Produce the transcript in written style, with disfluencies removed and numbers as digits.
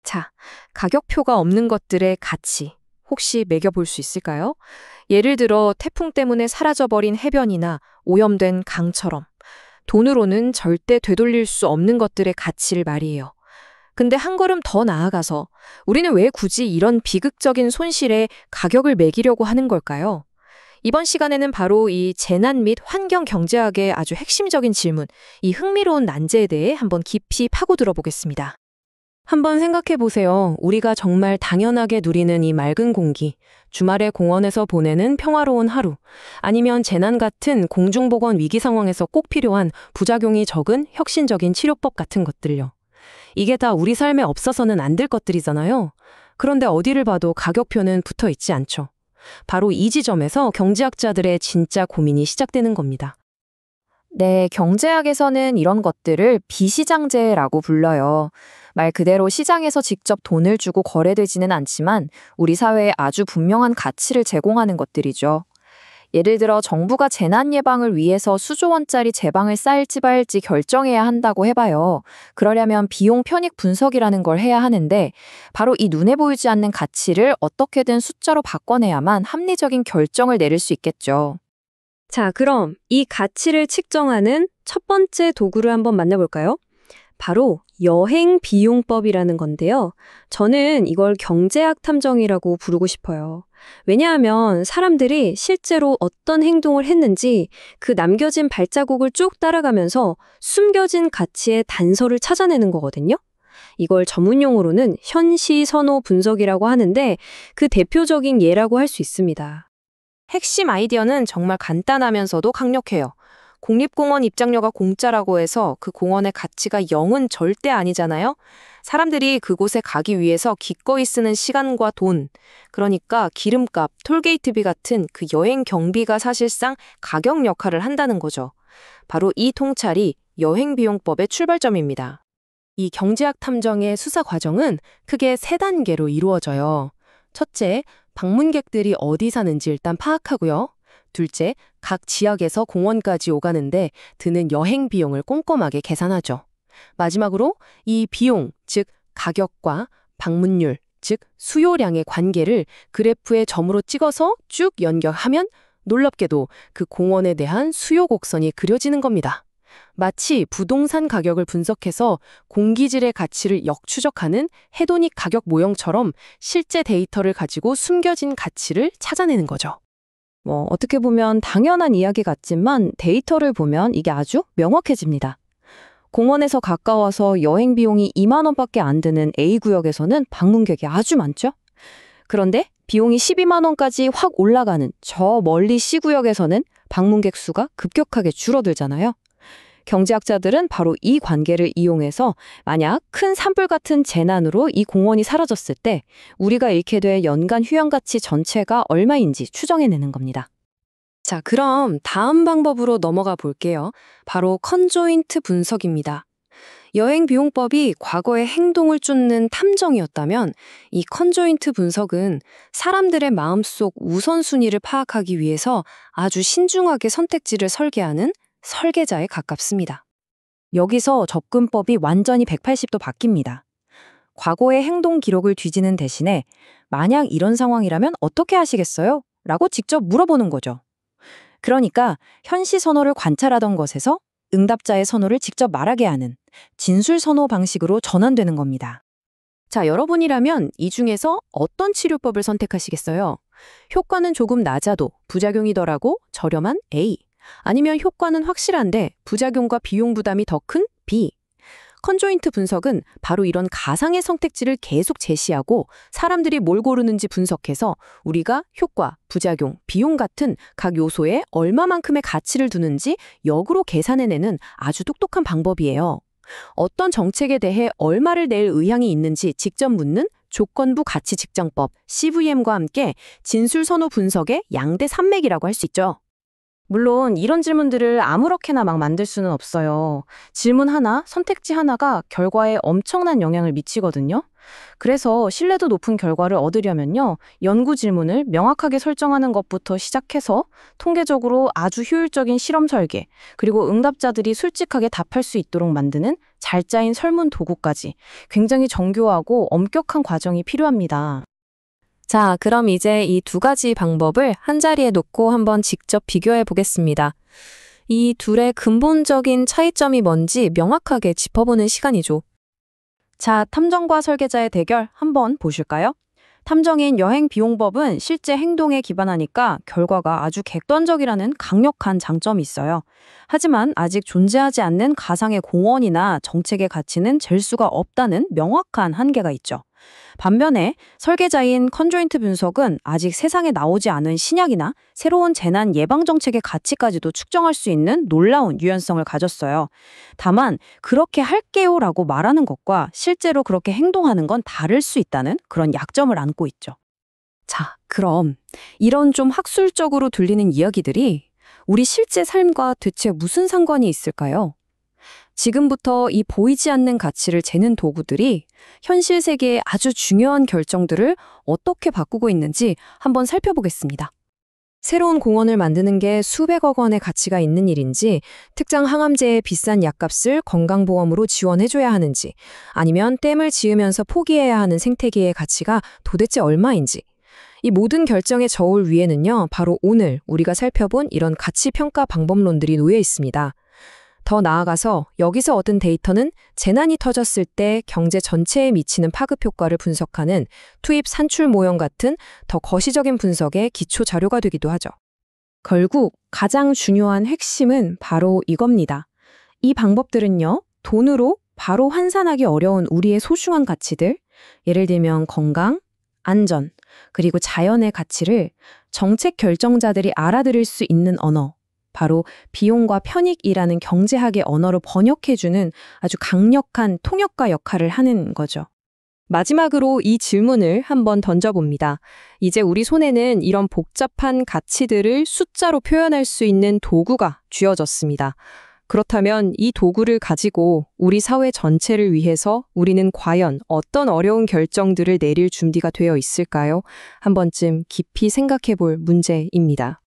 자, 가격표가 없는 것들의 가치 혹시 매겨볼 수 있을까요? 예를 들어 태풍 때문에 사라져버린 해변이나 오염된 강처럼 돈으로는 절대 되돌릴 수 없는 것들의 가치를 말이에요. 근데 한 걸음 더 나아가서 우리는 왜 굳이 이런 비극적인 손실에 가격을 매기려고 하는 걸까요? 이번 시간에는 바로 이 재난 및 환경 경제학의 아주 핵심적인 질문, 이 흥미로운 난제에 대해 한번 깊이 파고들어 보겠습니다. 한번 생각해 보세요. 우리가 정말 당연하게 누리는 이 맑은 공기, 주말에 공원에서 보내는 평화로운 하루, 아니면 재난 같은 공중보건 위기 상황에서 꼭 필요한 부작용이 적은 혁신적인 치료법 같은 것들요. 이게 다 우리 삶에 없어서는 안 될 것들이잖아요. 그런데 어디를 봐도 가격표는 붙어 있지 않죠. 바로 이 지점에서 경제학자들의 진짜 고민이 시작되는 겁니다. 네, 경제학에서는 이런 것들을 비시장제라고 불러요. 말 그대로 시장에서 직접 돈을 주고 거래되지는 않지만 우리 사회에 아주 분명한 가치를 제공하는 것들이죠. 예를 들어 정부가 재난 예방을 위해서 수조 원짜리 제방을 쌓을지 말지 결정해야 한다고 해봐요. 그러려면 비용 편익 분석이라는 걸 해야 하는데 바로 이 눈에 보이지 않는 가치를 어떻게든 숫자로 바꿔내야만 합리적인 결정을 내릴 수 있겠죠. 자, 그럼 이 가치를 측정하는 첫 번째 도구를 한번 만나볼까요? 바로 여행 비용법이라는 건데요. 저는 이걸 경제학 탐정이라고 부르고 싶어요. 왜냐하면 사람들이 실제로 어떤 행동을 했는지 그 남겨진 발자국을 쭉 따라가면서 숨겨진 가치의 단서를 찾아내는 거거든요. 이걸 전문용어로는 현시 선호 분석이라고 하는데 그 대표적인 예라고 할 수 있습니다. 핵심 아이디어는 정말 간단하면서도 강력해요. 국립공원 입장료가 공짜라고 해서 그 공원의 가치가 0은 절대 아니잖아요. 사람들이 그곳에 가기 위해서 기꺼이 쓰는 시간과 돈, 그러니까 기름값, 톨게이트비 같은 그 여행 경비가 사실상 가격 역할을 한다는 거죠. 바로 이 통찰이 여행비용법의 출발점입니다. 이 경제학 탐정의 수사 과정은 크게 3단계로 이루어져요. 첫째, 방문객들이 어디 사는지 일단 파악하고요. 둘째, 각 지역에서 공원까지 오가는데 드는 여행 비용을 꼼꼼하게 계산하죠. 마지막으로 이 비용, 즉 가격과 방문율, 즉 수요량의 관계를 그래프에 점으로 찍어서 쭉 연결하면 놀랍게도 그 공원에 대한 수요 곡선이 그려지는 겁니다. 마치 부동산 가격을 분석해서 공기질의 가치를 역추적하는 헤도닉 가격 모형처럼 실제 데이터를 가지고 숨겨진 가치를 찾아내는 거죠. 어떻게 보면 당연한 이야기 같지만 데이터를 보면 이게 아주 명확해집니다. 공원에서 가까워서 여행 비용이 2만 원밖에 안 드는 A구역에서는 방문객이 아주 많죠. 그런데 비용이 12만 원까지 확 올라가는 저 멀리 C구역에서는 방문객 수가 급격하게 줄어들잖아요. 경제학자들은 바로 이 관계를 이용해서 만약 큰 산불 같은 재난으로 이 공원이 사라졌을 때 우리가 잃게 될 연간 휴양가치 전체가 얼마인지 추정해내는 겁니다. 자, 그럼 다음 방법으로 넘어가 볼게요. 바로 컨조인트 분석입니다. 여행 비용법이 과거의 행동을 쫓는 탐정이었다면 이 컨조인트 분석은 사람들의 마음속 우선순위를 파악하기 위해서 아주 신중하게 선택지를 설계하는 설계자에 가깝습니다. 여기서 접근법이 완전히 180도 바뀝니다. 과거의 행동 기록을 뒤지는 대신에 만약 이런 상황이라면 어떻게 하시겠어요? 라고 직접 물어보는 거죠. 그러니까 현시 선호를 관찰하던 것에서 응답자의 선호를 직접 말하게 하는 진술 선호 방식으로 전환되는 겁니다. 자, 여러분이라면 이 중에서 어떤 치료법을 선택하시겠어요? 효과는 조금 낮아도 부작용이 덜하고 저렴한 A. 아니면 효과는 확실한데 부작용과 비용 부담이 더 큰 B. 컨조인트 분석은 바로 이런 가상의 선택지를 계속 제시하고 사람들이 뭘 고르는지 분석해서 우리가 효과, 부작용, 비용 같은 각 요소에 얼마만큼의 가치를 두는지 역으로 계산해내는 아주 똑똑한 방법이에요. 어떤 정책에 대해 얼마를 낼 의향이 있는지 직접 묻는 조건부 가치 측정법 CVM과 함께 진술 선호 분석의 양대 산맥이라고 할 수 있죠. 물론 이런 질문들을 아무렇게나 막 만들 수는 없어요. 질문 하나, 선택지 하나가 결과에 엄청난 영향을 미치거든요. 그래서 신뢰도 높은 결과를 얻으려면요, 연구 질문을 명확하게 설정하는 것부터 시작해서 통계적으로 아주 효율적인 실험 설계, 그리고 응답자들이 솔직하게 답할 수 있도록 만드는 잘 짜인 설문 도구까지 굉장히 정교하고 엄격한 과정이 필요합니다. 자, 그럼 이제 이 두 가지 방법을 한자리에 놓고 한번 직접 비교해 보겠습니다. 이 둘의 근본적인 차이점이 뭔지 명확하게 짚어보는 시간이죠. 자, 탐정과 설계자의 대결 한번 보실까요? 탐정인 여행비용법은 실제 행동에 기반하니까 결과가 아주 객관적이라는 강력한 장점이 있어요. 하지만 아직 존재하지 않는 가상의 공원이나 정책의 가치는 잴 수가 없다는 명확한 한계가 있죠. 반면에 설계자인 컨조인트 분석은 아직 세상에 나오지 않은 신약이나 새로운 재난 예방 정책의 가치까지도 측정할 수 있는 놀라운 유연성을 가졌어요. 다만 그렇게 할게요라고 말하는 것과 실제로 그렇게 행동하는 건 다를 수 있다는 그런 약점을 안고 있죠. 자, 그럼 이런 좀 학술적으로 들리는 이야기들이 우리 실제 삶과 대체 무슨 상관이 있을까요? 지금부터 이 보이지 않는 가치를 재는 도구들이 현실 세계의 아주 중요한 결정들을 어떻게 바꾸고 있는지 한번 살펴보겠습니다. 새로운 공원을 만드는 게 수백억 원의 가치가 있는 일인지, 특정 항암제의 비싼 약값을 건강보험으로 지원해줘야 하는지, 아니면 댐을 지으면서 포기해야 하는 생태계의 가치가 도대체 얼마인지, 이 모든 결정의 저울 위에는요, 바로 오늘 우리가 살펴본 이런 가치평가 방법론들이 놓여 있습니다. 더 나아가서 여기서 얻은 데이터는 재난이 터졌을 때 경제 전체에 미치는 파급 효과를 분석하는 투입 산출 모형 같은 더 거시적인 분석의 기초 자료가 되기도 하죠. 결국 가장 중요한 핵심은 바로 이겁니다. 이 방법들은요, 돈으로 바로 환산하기 어려운 우리의 소중한 가치들, 예를 들면 건강, 안전, 그리고 자연의 가치를 정책 결정자들이 알아들을 수 있는 언어, 바로 비용과 편익이라는 경제학의 언어로 번역해주는 아주 강력한 통역가 역할을 하는 거죠. 마지막으로 이 질문을 한번 던져봅니다. 이제 우리 손에는 이런 복잡한 가치들을 숫자로 표현할 수 있는 도구가 쥐어졌습니다. 그렇다면 이 도구를 가지고 우리 사회 전체를 위해서 우리는 과연 어떤 어려운 결정들을 내릴 준비가 되어 있을까요? 한 번쯤 깊이 생각해 볼 문제입니다.